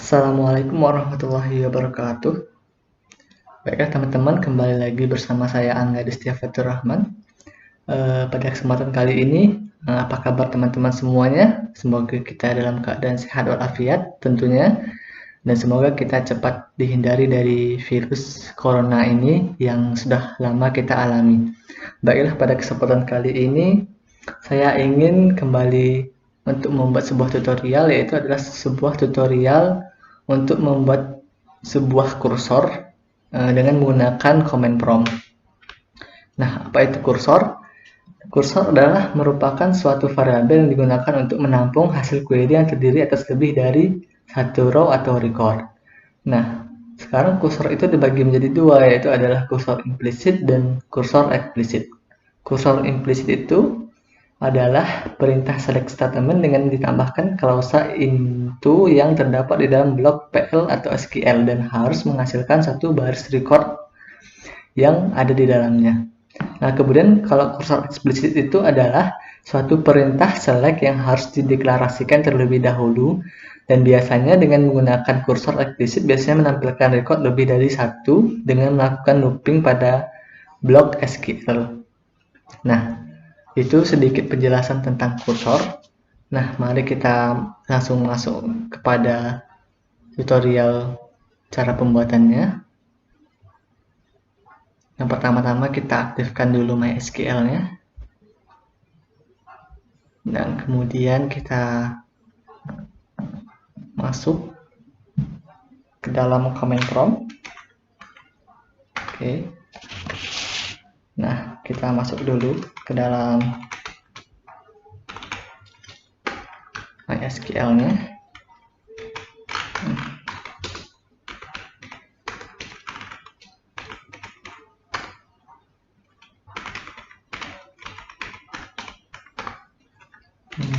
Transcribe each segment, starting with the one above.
Assalamualaikum warahmatullahi wabarakatuh. Baiklah teman-teman, kembali lagi bersama saya Angga Destia Fatur Rahman. Pada kesempatan kali ini, apa kabar teman-teman semuanya? Semoga kita dalam keadaan sehat walafiat tentunya, dan semoga kita cepat dihindari dari virus corona ini yang sudah lama kita alami. Baiklah, pada kesempatan kali ini saya ingin kembali untuk membuat sebuah tutorial, yaitu adalah sebuah tutorial untuk membuat sebuah kursor dengan menggunakan command prompt. Nah, apa itu kursor? Kursor adalah merupakan suatu variabel yang digunakan untuk menampung hasil query yang terdiri atas lebih dari satu row atau record. Nah, sekarang kursor itu dibagi menjadi dua, yaitu adalah kursor implisit dan kursor eksplisit. Kursor implisit itu adalah perintah select statement dengan ditambahkan klausa into yang terdapat di dalam blok PL atau SQL dan harus menghasilkan satu baris record yang ada di dalamnya. Nah, kemudian kalau kursor eksplisit itu adalah suatu perintah select yang harus dideklarasikan terlebih dahulu, dan biasanya dengan menggunakan kursor eksplisit biasanya menampilkan record lebih dari satu dengan melakukan looping pada blok SQL. Nah, itu sedikit penjelasan tentang kursor. Nah, mari kita langsung masuk kepada tutorial cara pembuatannya. Yang pertama-tama kita aktifkan dulu MySQL-nya. Dan kemudian kita masuk ke dalam command prompt. Oke. Nah, kita masuk dulu ke dalam MySQL-nya.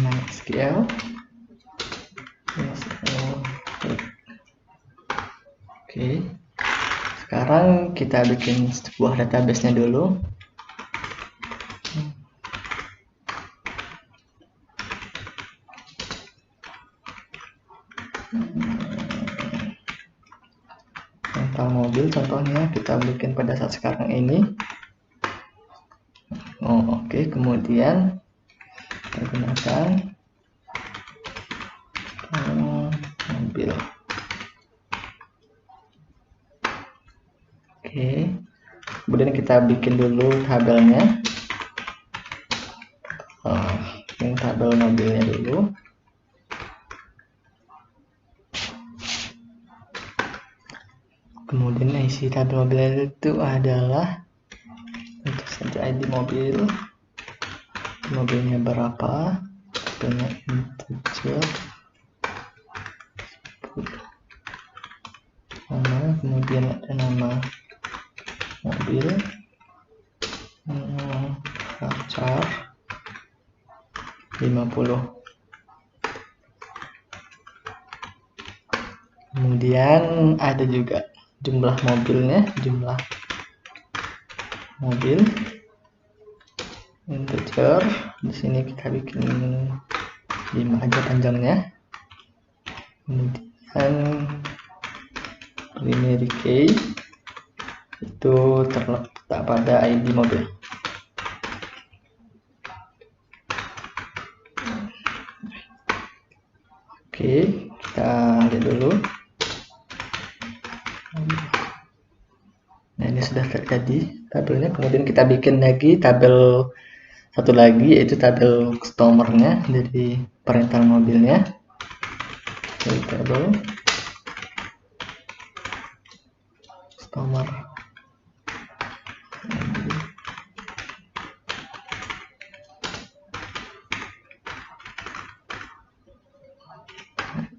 MySQL. Oke. Sekarang kita bikin sebuah database-nya dulu. Tentang mobil contohnya kita bikin pada saat sekarang ini. Oke. Kemudian kita gunakan mobil. Oke. Kemudian kita bikin dulu tabelnya. Bikin tabel mobilnya dulu. Kemudian isi tabel mobilnya itu adalah tentu saja ID mobil, mobilnya berapa, tabelnya integer, nama, kemudian ada nama mobil, voucher 50. Kemudian ada juga jumlah mobilnya, jumlah mobil integer. Di sini kita bikin 5 aja panjangnya. Kemudian primary key itu terletak pada ID mobil. Oke, kita lihat dulu. Nah, ini sudah terjadi tabelnya. Kemudian kita bikin lagi tabel satu lagi, yaitu tabel customer-nya dari perintah mobilnya. Oke, tabel customer.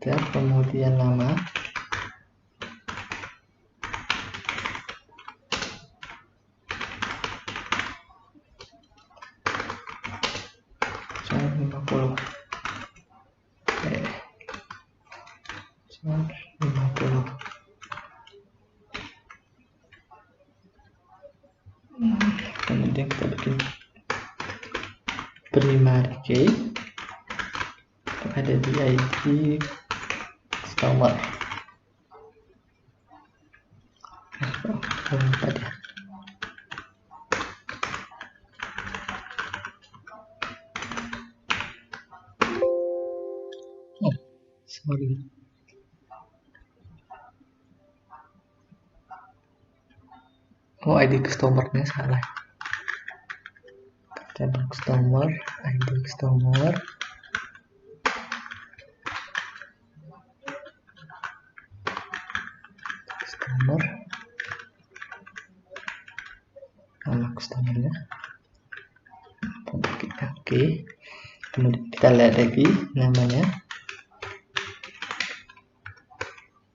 Kemudian nama. Kemudian kita bikin primary key ada di ID customer. 4 ya. Oh, sorry. Oh, ID customer-nya salah. Tab customer, ID customer. Nama customer-nya. Oke. Kemudian kita lihat lagi namanya.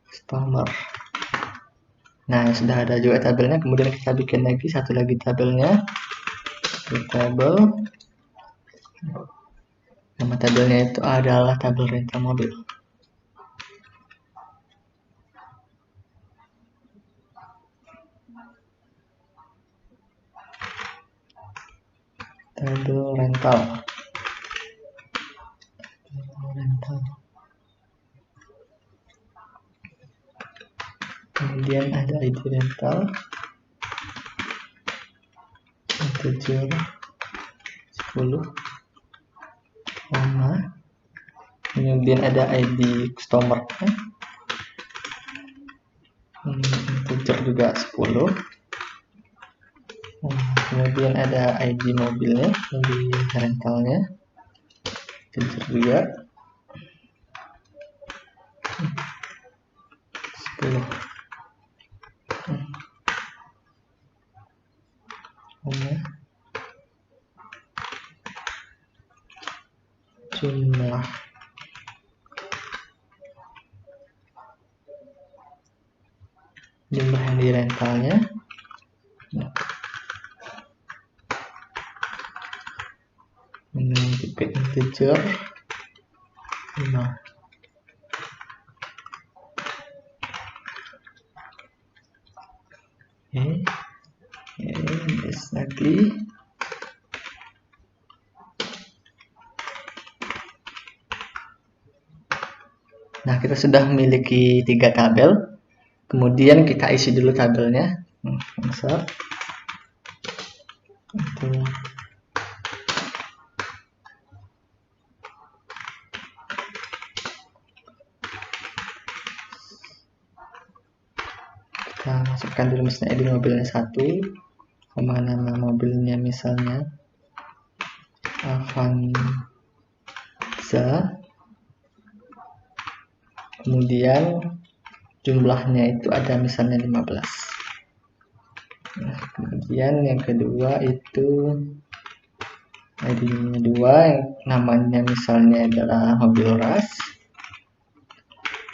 Customer. Nah, sudah ada juga tabelnya. Kemudian kita bikin lagi satu lagi tabelnya. Tabel. Nama tabelnya itu adalah tabel rental mobil. Tabel rental. Kemudian ada ID rental. Integer 10. Kemudian ada ID customer. Integer juga 10. Kemudian ada ID mobilnya, ID rentalnya, integer juga 10. Jumlah yang di rentalnya. Tipe integer 5. Next lagi. Nah, kita sudah memiliki 3 tabel. Kemudian kita isi dulu tabelnya. Insert. Kita masukkan dulu misalnya ID mobilnya 1, nama mobilnya misalnya Avanza. Kemudian jumlahnya itu ada misalnya 15. Kemudian yang kedua itu ID-nya 2, yang namanya misalnya adalah mobil ras.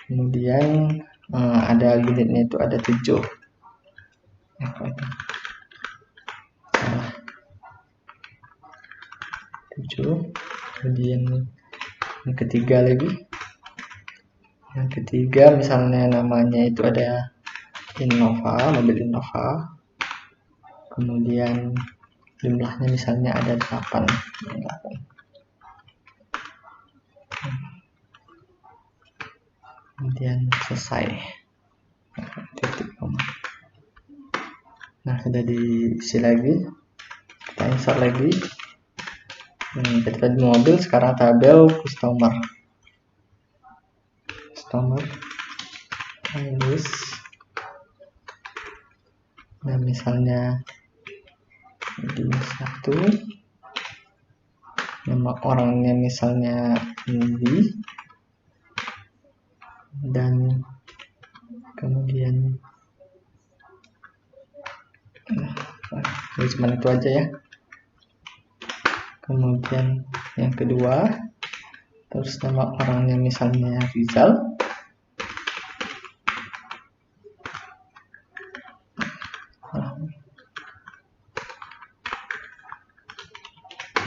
Kemudian ada unitnya itu ada 7. Salah. 7. Kemudian yang ketiga lagi. Yang ketiga misalnya namanya itu ada Innova, mobil Innova. Kemudian jumlahnya misalnya ada 8. Kemudian selesai. Titik koma. Nah, sudah diisi lagi. Kita insert lagi. Tadi mobil, sekarang tabel customer. List. Nah, misalnya di 1, nama orangnya misalnya Indi, dan kemudian cuma itu aja ya. Kemudian yang kedua, terus nama orangnya misalnya Rizal.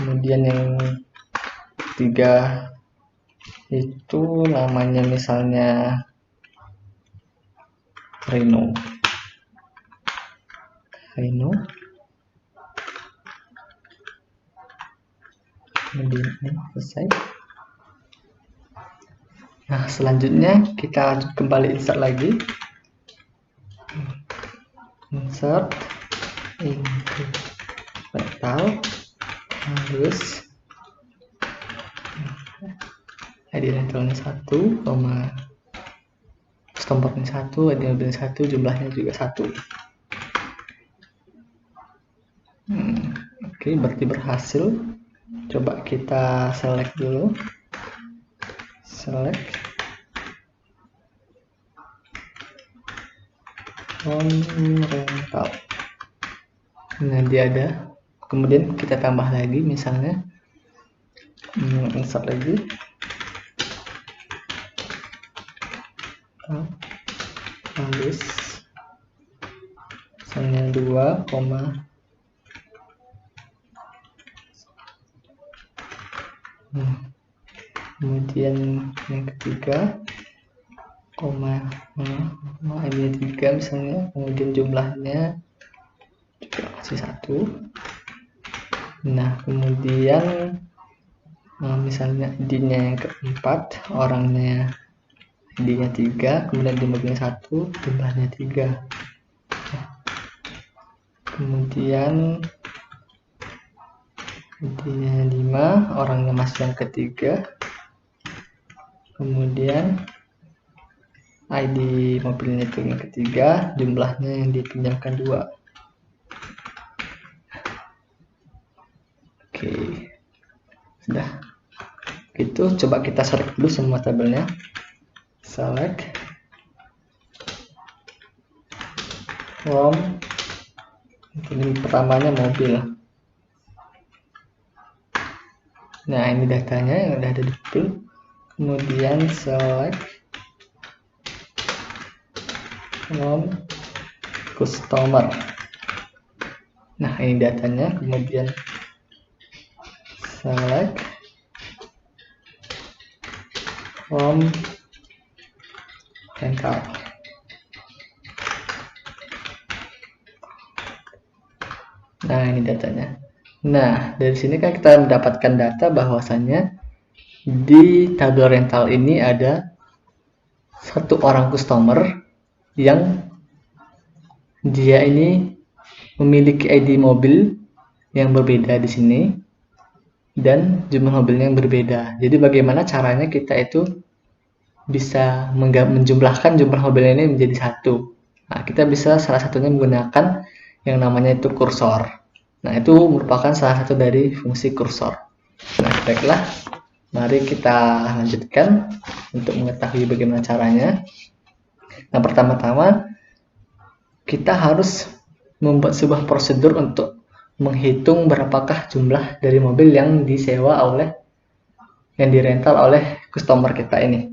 Kemudian yang ketiga itu namanya misalnya Reno. Kemudian selesai. Nah, selanjutnya kita kembali insert lagi. insert into rental harus ID rentalnya 1, customernya 1, ID mobilnya 1, jumlahnya juga 1. Oke, berarti berhasil. Coba kita select dulu, select rental. Nah, dia ada. Kemudian kita tambah lagi, misalnya insert lagi habis misalnya 2, kemudian yang ketiga ini 3 misalnya, kemudian jumlahnya juga masih 1. Nah, kemudian misalnya ID-nya yang keempat, orangnya ID-nya 3, kemudian di mobilnya 1, jumlahnya 3. Kemudian ID-nya 5, orangnya masih yang ketiga, kemudian ID mobilnya itu yang ketiga, jumlahnya yang dipinjamkan 2. Oke, sudah. Itu coba kita select dulu semua tabelnya. Select from, ini pertamanya mobil. Nah, ini datanya yang udah ada di mobil. Kemudian select from customer. Nah, ini datanya. Kemudian select from rental. Nah, ini datanya. Nah, dari sini kan kita mendapatkan data bahwasannya di tabel rental ini ada satu orang customer yang dia ini memiliki ID mobil yang berbeda di sini dan jumlah mobilnya yang berbeda. Jadi bagaimana caranya kita itu bisa menjumlahkan jumlah mobilnya ini menjadi 1. Nah, kita bisa salah satunya menggunakan yang namanya itu kursor. Nah, itu merupakan salah satu dari fungsi kursor. Nah, baiklah, mari kita lanjutkan untuk mengetahui bagaimana caranya. Nah, pertama-tama kita harus membuat sebuah prosedur untuk menghitung berapakah jumlah dari mobil yang disewa oleh, yang dirental oleh customer kita ini.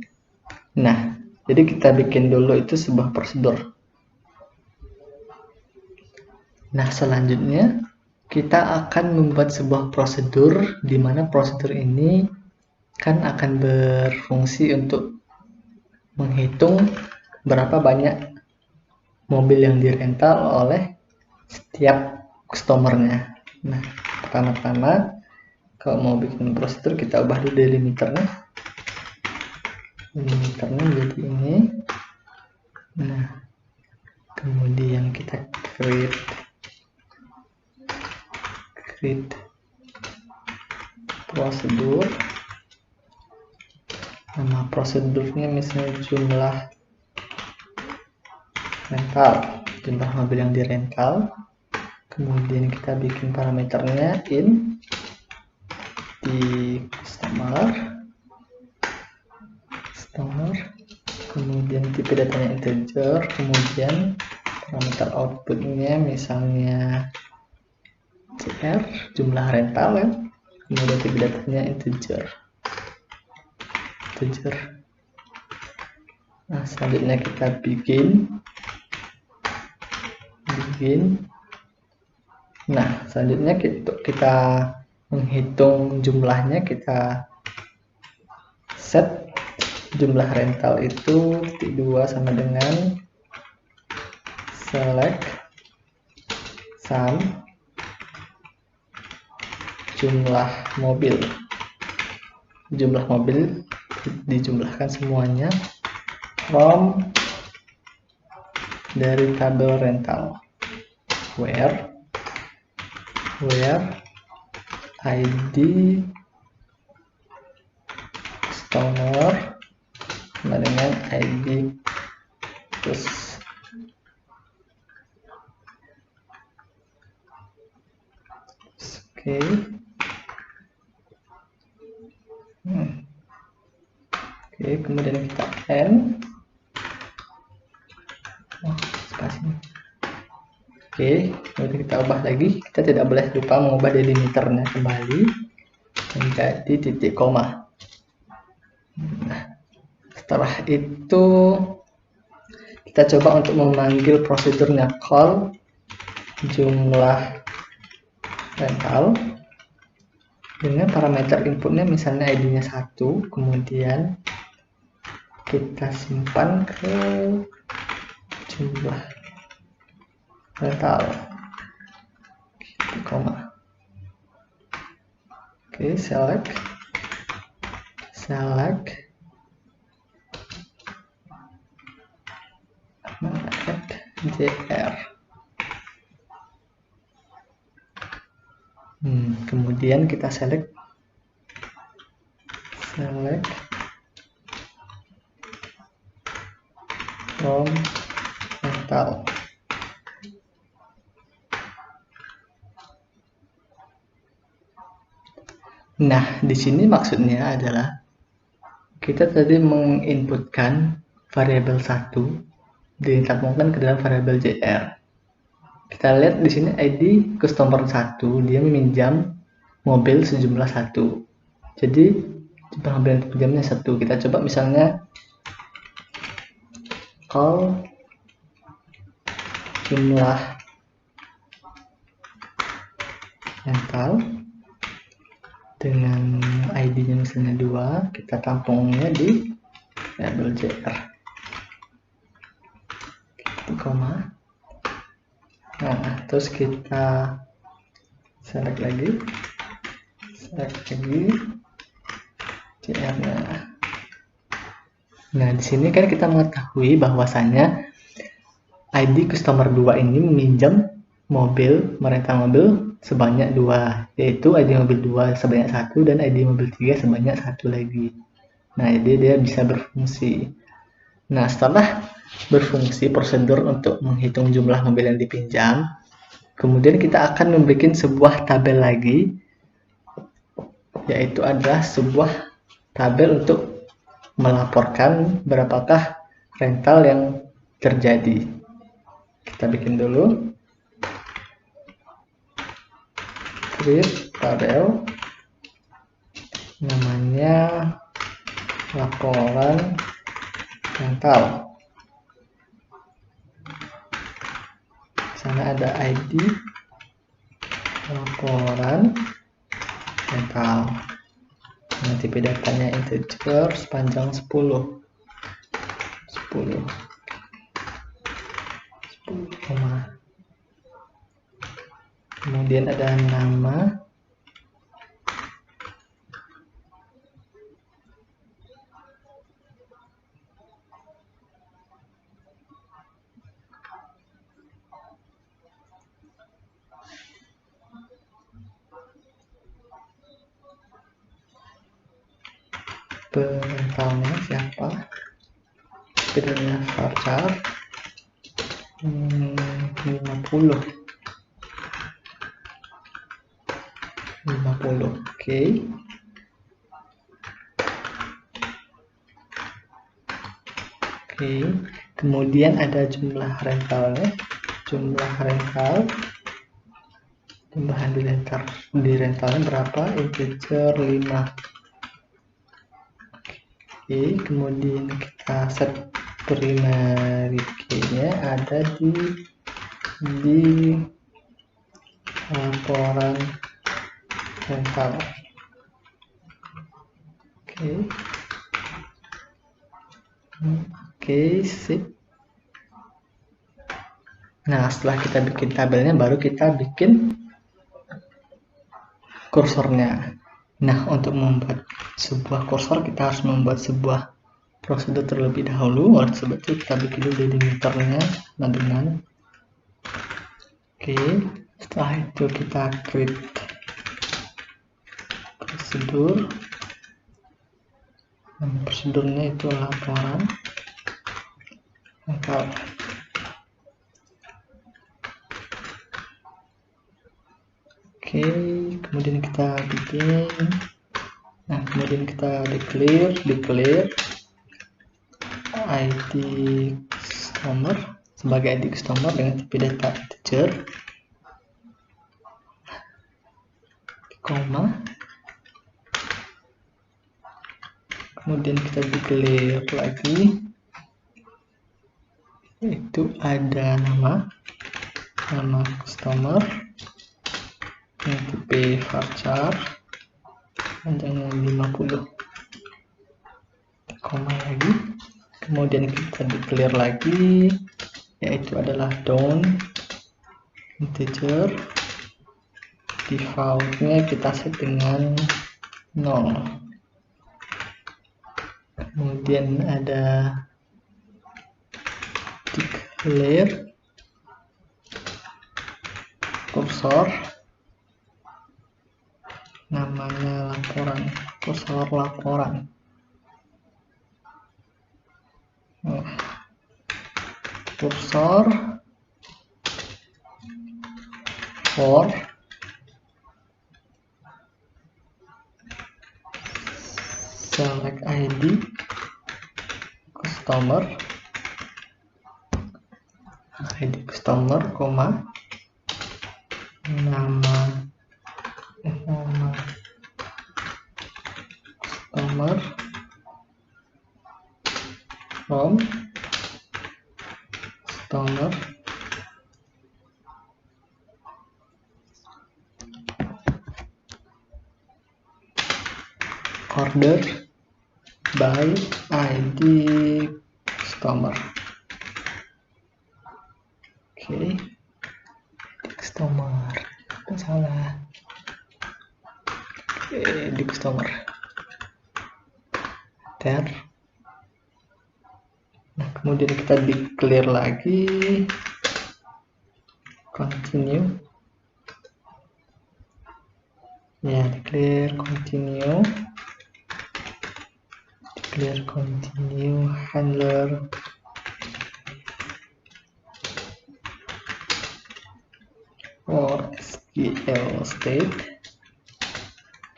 Nah, jadi kita bikin dulu itu sebuah prosedur. Nah, selanjutnya kita akan membuat sebuah prosedur di mana prosedur ini kan akan berfungsi untuk menghitung berapa banyak mobil yang dirental oleh setiap customernya. Nah, pertama-tama kalau mau bikin prosedur kita ubah dulu delimiternya. Delimiternya jadi ini. Nah, kemudian kita create prosedur. Nama prosedurnya misalnya jumlah rental, jumlah mobil yang dirental. Kemudian kita bikin parameternya in di customer, kemudian tipe datanya integer, kemudian parameter outputnya misalnya CR, jumlah rental ya, kemudian tipe datanya integer. Nah, selanjutnya kita bikin. Nah, selanjutnya kita menghitung jumlahnya, kita set jumlah rental itu 2 sama dengan select sum jumlah mobil. Jumlah mobil dijumlahkan semuanya from dari tabel rental. where ID customer sama dengan ID terus oke. Oke, kemudian kita N. Spasi. Oke, kemudian kita ubah lagi. Kita tidak boleh lupa mengubah delimiternya kembali menjadi titik koma. Nah, setelah itu kita coba untuk memanggil prosedurnya call jumlah rental dengan parameter inputnya misalnya ID-nya 1, kemudian kita simpan ke jumlah rental koma. Oke, select JR. Kemudian kita select from rental. Nah, di sini maksudnya adalah kita tadi menginputkan variabel 1 diinputkan ke dalam variabel JR. Kita lihat di sini ID customer 1 dia meminjam mobil sejumlah 1. Jadi pengambilan pinjamnya 1. Kita coba misalnya call jumlah rental dengan ID-nya misalnya 2, kita tampungnya di variabel JR. Koma. Nah, terus kita select lagi JR-nya. Nah, di sini kan kita mengetahui bahwasanya ID customer 2 ini meminjam mobil, merental mobil sebanyak 2, yaitu ID mobil 2 sebanyak 1 dan ID mobil 3 sebanyak 1 lagi. Nah, jadi dia bisa berfungsi. Nah, setelah berfungsi prosedur untuk menghitung jumlah mobil yang dipinjam, kemudian kita akan membuat sebuah tabel lagi, yaitu adalah sebuah tabel untuk melaporkan berapakah rental yang terjadi. Kita bikin dulu create tabel, namanya laporan rental. Sana ada ID laporan rental. Nah, tipe datanya integer sepanjang 10, kemudian ada nama, perentalnya siapa, pilihnya varchar 50. Oke. Kemudian ada jumlah rentalnya, jumlah di rentalnya berapa, integer 5. Oke, kemudian kita set primary key-nya ada di laporan rental. Oke, sip. Nah, setelah kita bikin tabelnya, baru kita bikin kursornya. Nah, untuk membuat sebuah kursor, kita harus membuat sebuah prosedur terlebih dahulu. Oleh sebab itu, kita bikin dulu delimiternya dengan Oke, setelah itu kita create prosedur. Prosedurnya itu laporan angka. Oke, kemudian kita bikin. Nah, kemudian kita declare ID customer sebagai ID customer dengan tipe data integer, koma. Kemudian kita declare lagi, itu ada nama customer dengan tipe varchar panjangnya 50, koma lagi. Kemudian kita declare lagi, yaitu adalah down integer, defaultnya kita set dengan 0. Kemudian ada declare kursor, namanya laporan, kursor laporan. Kursor for select ID customer, koma, nama customer from customer order by ID customer. Oke, customer, salah. Di customer enter. Nah, kemudian kita declare lagi, continue. Ya, declare continue handler for SQL state.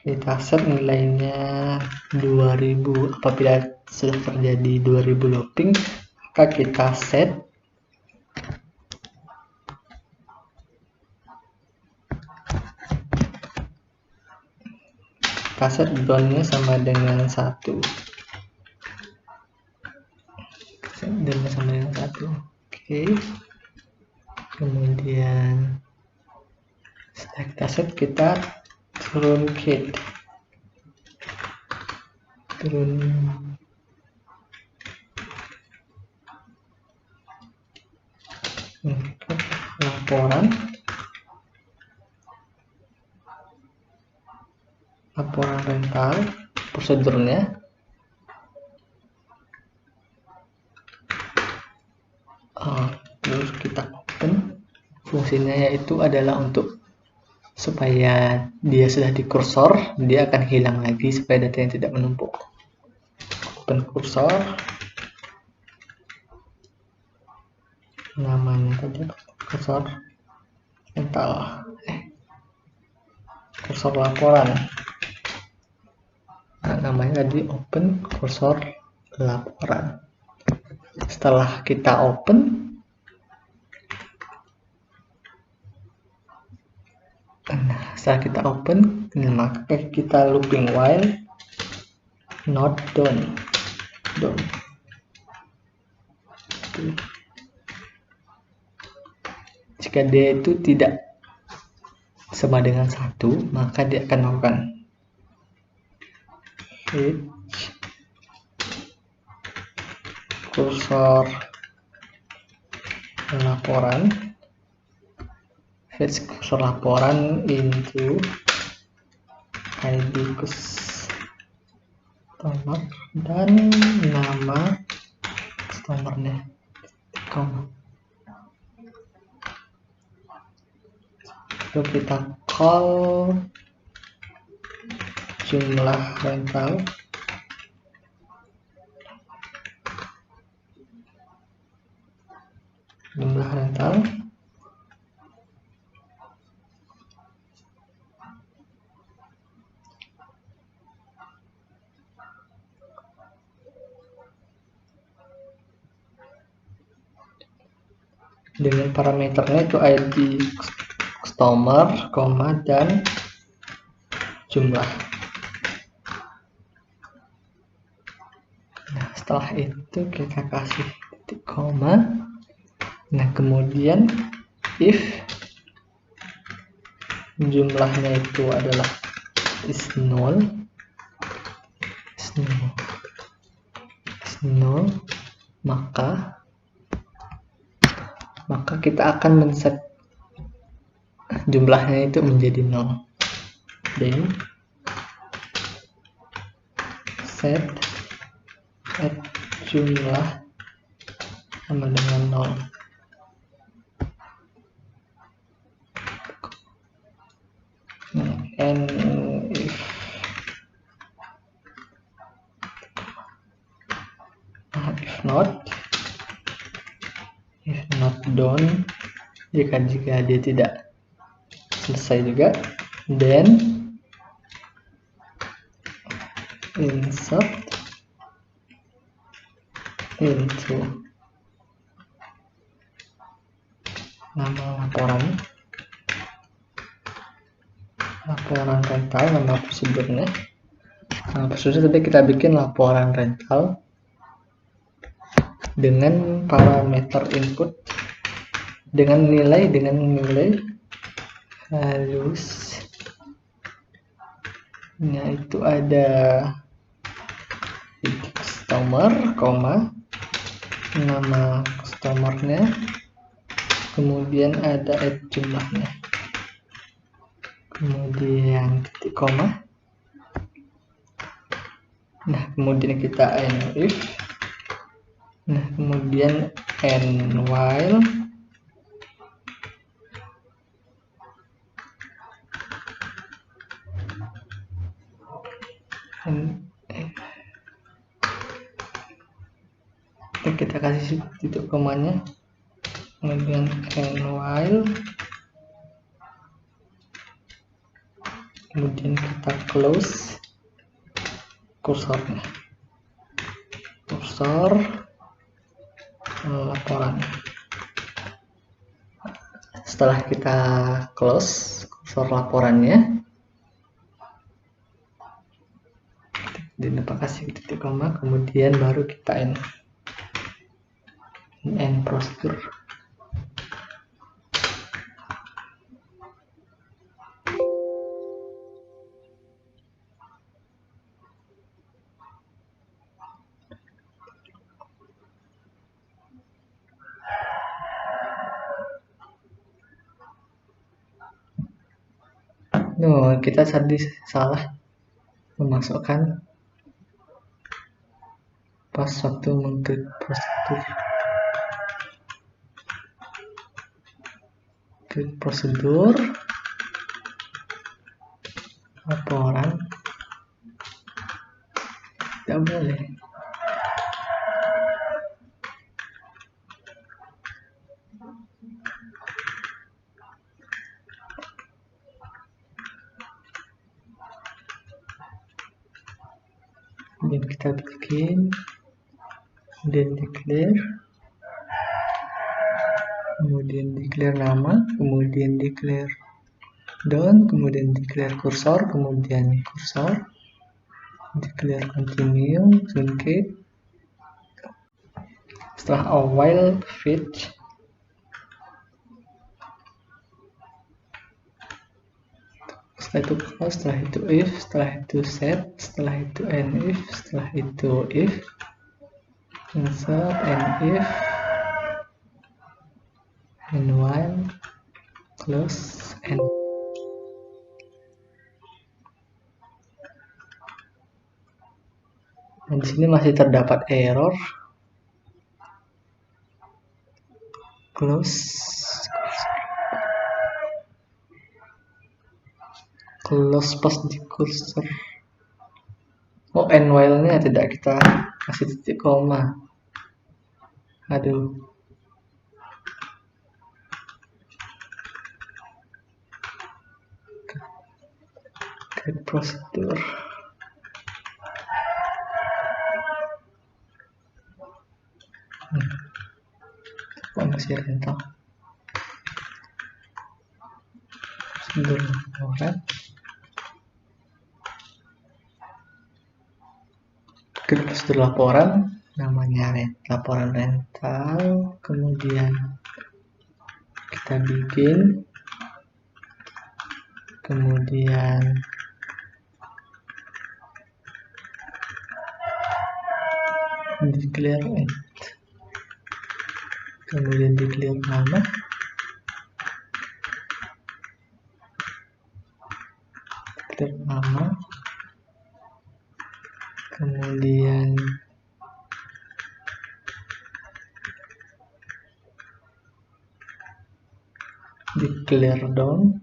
Kita set nilainya 2000. Apabila sudah terjadi 2000 looping, maka kita set boundnya sama dengan 1. Oke. Kemudian setelah kita set, kita truncate, laporan rental, prosedurnya. Terus kita open, fungsinya yaitu adalah untuk supaya dia sudah di kursor, dia akan hilang lagi supaya datanya tidak menumpuk. Open kursor, namanya tadi kursor rental, kursor laporan. Nah, namanya tadi open kursor laporan. Setelah kita open, maka kita looping while not done. Jika dia itu tidak sama dengan 1, maka dia akan melakukan fetch kursor laporan into ID customer dan nama customernya. Lalu kita call jumlah rental. Dengan parameternya itu ID customer, dan jumlah. Nah, setelah itu kita kasih titik koma. Nah, kemudian if jumlahnya itu adalah is null, maka kita akan men-set jumlahnya itu menjadi 0. Then set at jumlah sama dengan 0. And if not done, jika dia tidak selesai juga, then insert into nama laporan rental, nama prosedurnya. Tadi kita bikin laporan rental dengan parameter input dengan nilai halus. Nah, itu ada customer, nama customernya, kemudian ada add jumlahnya, kemudian titik koma. Nah, kemudian kita if. Nah, kemudian while kita kasih titik komanya, kemudian while, kemudian kita close kursornya, kursor laporan. Setelah kita close kursor laporannya, dan kasih titik koma, kemudian baru kita end prosedur. Kita tadi salah memasukkan pas waktu mengklik prosedur. Klik prosedur laporan, tidak boleh. Dan kita bikin, dan declare, kemudian declare nama, kemudian declare done, kemudian declare kursor, kemudian kursor, declare continue, truncate. Setelah while fetch, setelah itu close, setelah itu if, setelah itu set, setelah itu if, setelah itu if, insert if, and while, close, and di sini masih terdapat error. Close. close pas di cursor. Oh, and while-nya tidak kita kasih titik koma. Aduh. Ke prosedur. Kok masih rentang? Prosedur laporan. Klik prosedur laporan, namanya laporan rental, kemudian kita bikin, kemudian declare it, kemudian declare nama, kemudian declare down,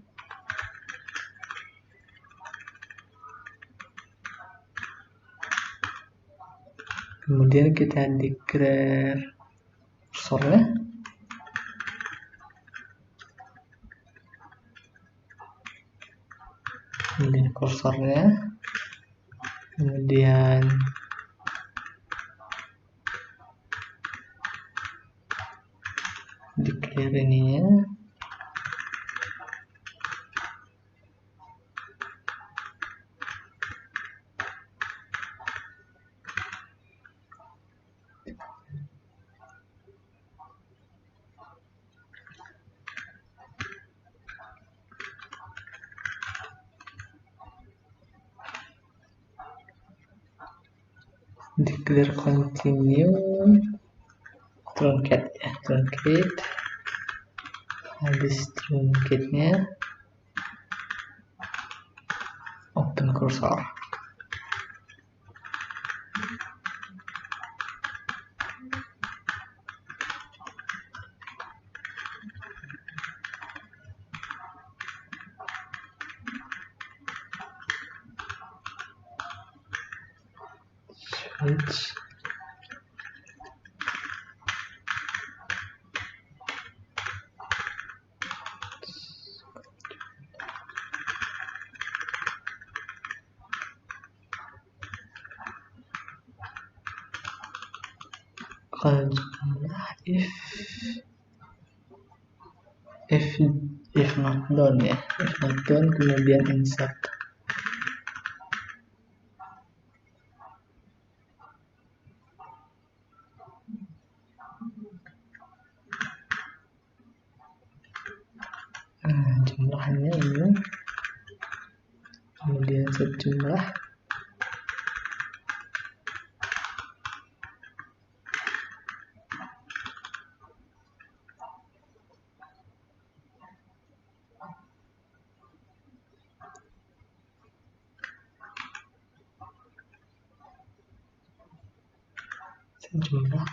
kemudian kita declare kursornya, kemudian declare ininya, declare continue, truncate ya, truncate. Habis truncate-nya open cursor. Switch. Kalau jumlah if not done ya, if not done, kemudian insert. Jumlahnya ini, kemudian sejumlah,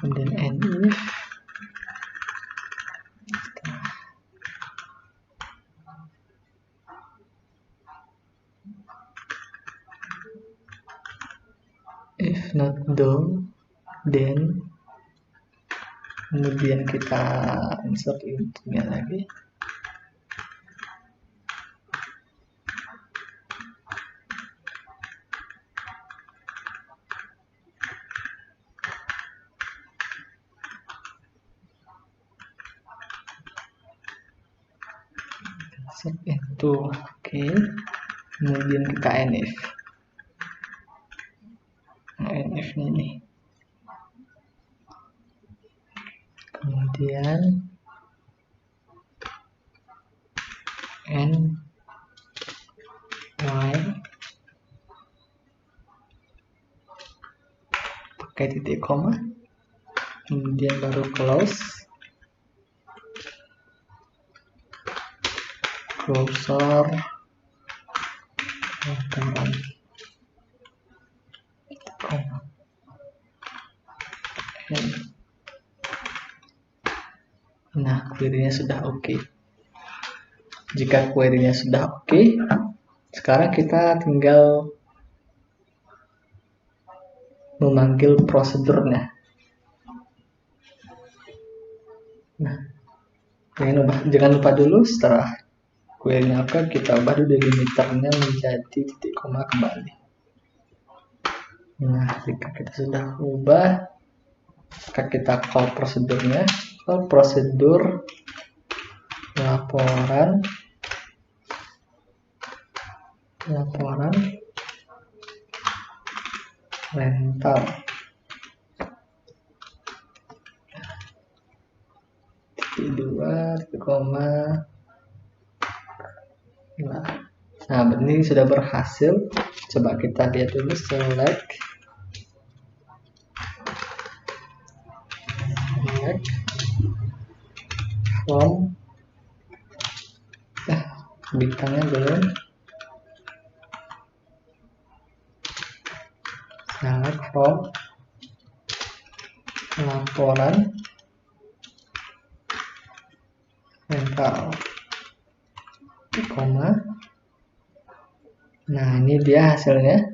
kemudian end if not done, then kemudian kita insert intinya lagi, insert itu oke. Kemudian kita NF. NF ini, kemudian N Y pakai titik koma, kemudian baru close cursor laporan koma. Nah, query-nya sudah oke. Jika query-nya sudah oke, Sekarang kita tinggal memanggil prosedurnya. Nah, jangan lupa dulu setelah query apa kita ubah dulu delimiternya menjadi titik koma kembali. Nah, jika kita sudah ubah, maka kita call prosedurnya, call prosedur laporan rental. Titik 2, titik koma. Nah, ini sudah berhasil. Coba kita lihat dulu, select from, bintangnya belum, select from laporan rental, koma. Nah, ini dia hasilnya.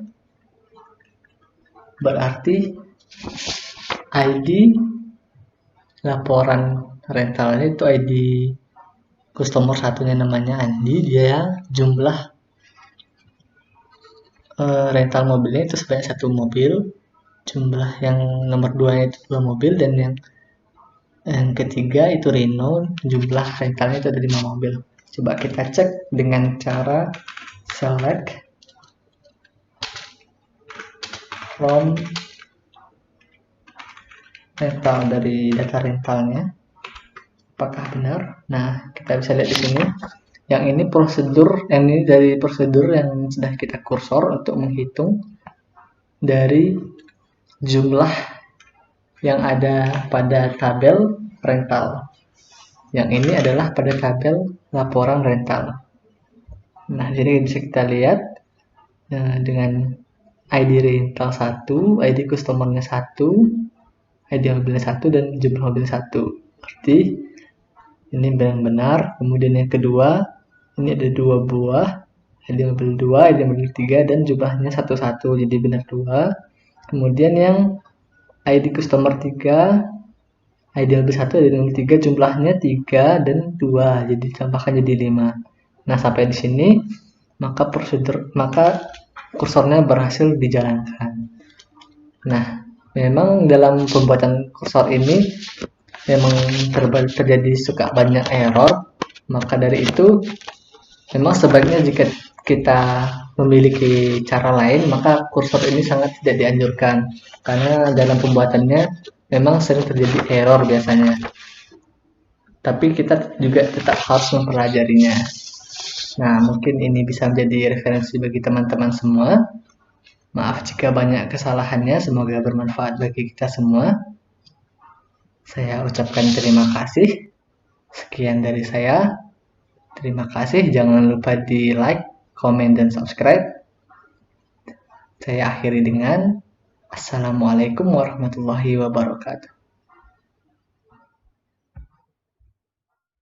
Berarti ID laporan rentalnya itu ID customer satunya namanya Andi, dia jumlah rental mobilnya itu sebanyak 1 mobil, jumlah yang nomor 2 itu 2 mobil, dan yang ketiga itu Renault, jumlah rentalnya itu ada 5 mobil. Coba kita cek dengan cara select from rental dari data rentalnya, apakah benar. Nah, kita bisa lihat di sini. Yang ini prosedur, ini dari prosedur yang sudah kita kursor untuk menghitung dari jumlah yang ada pada tabel rental. Yang ini adalah pada tabel laporan rental. Nah, jadi bisa kita lihat dengan ID rental 1, ID customernya 1, ID mobilnya 1, dan jumlah mobil 1. Berarti ini benar-benar. Kemudian yang kedua, ini ada 2 buah, ID mobil 2, ID mobil 3, dan jumlahnya 1-1, jadi benar 2. Kemudian yang ID customer 3, ID mobil 1, ID mobil 3, jumlahnya 3 dan 2, jadi tambahkan jadi 5. Nah, sampai di sini maka kursornya berhasil dijalankan. Nah, memang dalam pembuatan kursor ini memang terjadi suka banyak error. Maka dari itu memang sebaiknya jika kita memiliki cara lain, maka kursor ini sangat tidak dianjurkan, karena dalam pembuatannya memang sering terjadi error biasanya. Tapi kita juga tetap harus mempelajarinya. Nah, mungkin ini bisa menjadi referensi bagi teman-teman semua. Maaf jika banyak kesalahannya, semoga bermanfaat bagi kita semua. Saya ucapkan terima kasih. Sekian dari saya. Terima kasih, jangan lupa di like, komen, dan subscribe. Saya akhiri dengan Assalamualaikum warahmatullahi wabarakatuh.